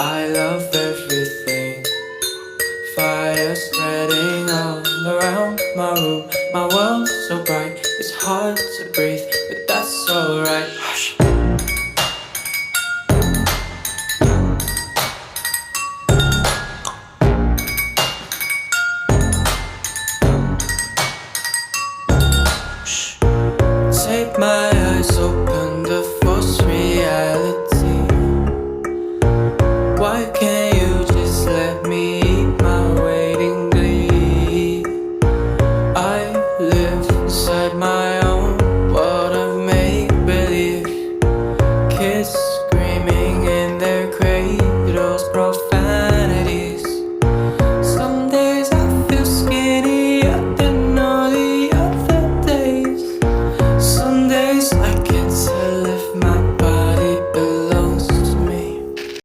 I love everything. Fire spreading all around my room. My world's so bright, it's hard to breathe, but that's alright. Hush. Shh. Take my eyes open to false reality. Why can't